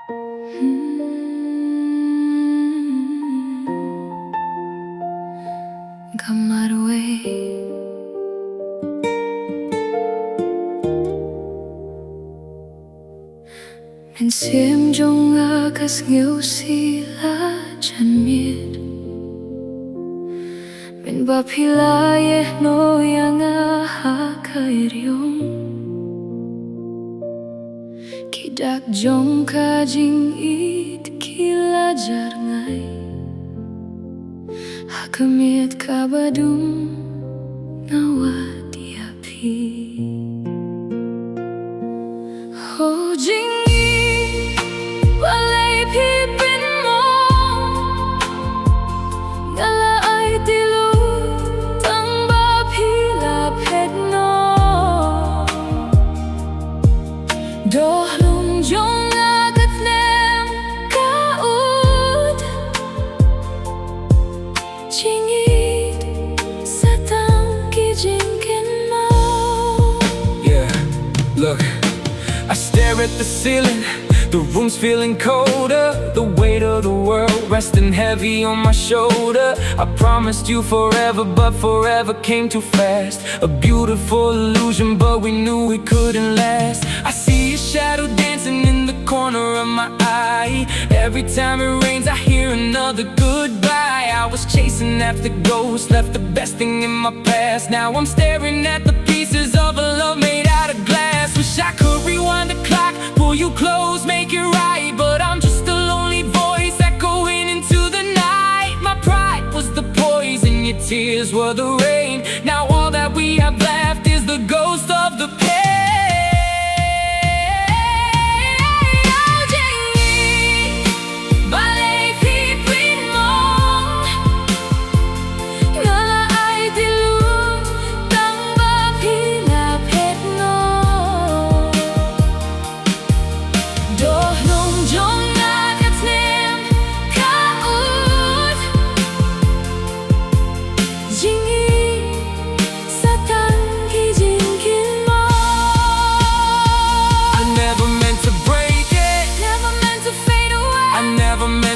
Come right away. Mình xiêm trong akas nghêu si la chan miệt. Mình ba pila ye no yang ha kairiong. Kidak jong ka jing ieid kila jar ngai. Hakamit kabadum nawat yapi. Ho jing walay pipin mo ngala ay tilu tang ba pila pet no. Doh lung jong agat nem kaud jing ieid satang ki jing kin mo. Yeah, look, I stare at the ceiling. The room's feeling colder. The weight of the world resting heavy on my shoulder. I promised you forever, but forever came too fast. A beautiful illusion, but we knew it couldn't last. I see your shadow dancing in the corner of my eye. Every time it rains, I hear another goodbye. I was chasing after ghosts, left the best thing in my past. Now I'm staring at the pieces of a love made out of glass. Wish I could rewind the clock, pull you close, make it right. But I'm just a lonely voice echoing into the night. My pride was the poison, your tears were the rain. Now all that we have left is the ghost of the pain.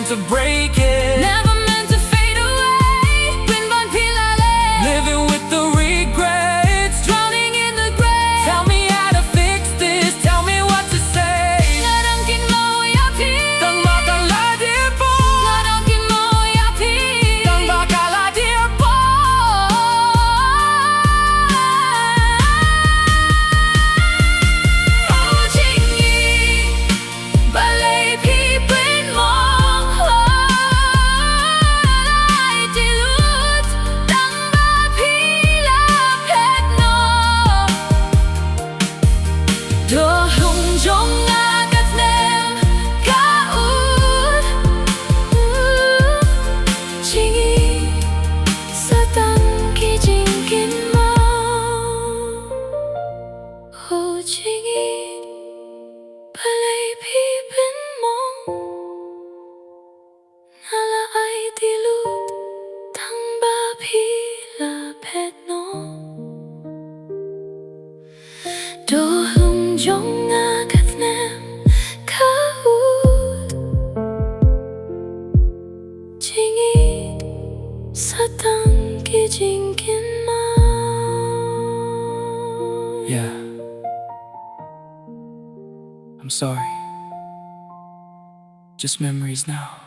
To break it, never meant to fade away. Pinban pilale, living with the regrets, drowning in the grave. Tell me how to fix this, tell me what to say. Ngadangkin mo yapi, Tang bakala dear boy. ngadangkin mo yapi, Tang bakala dear boy. Oh jing ieid, balay pipin mo. Jing ieid, balay pipin mo ngala ay dilut tang ba pila pet no. Dohlung jong agat nem kaud jing ieid satang ki jing kin mo. Yeah, I'm sorry. Just memories now.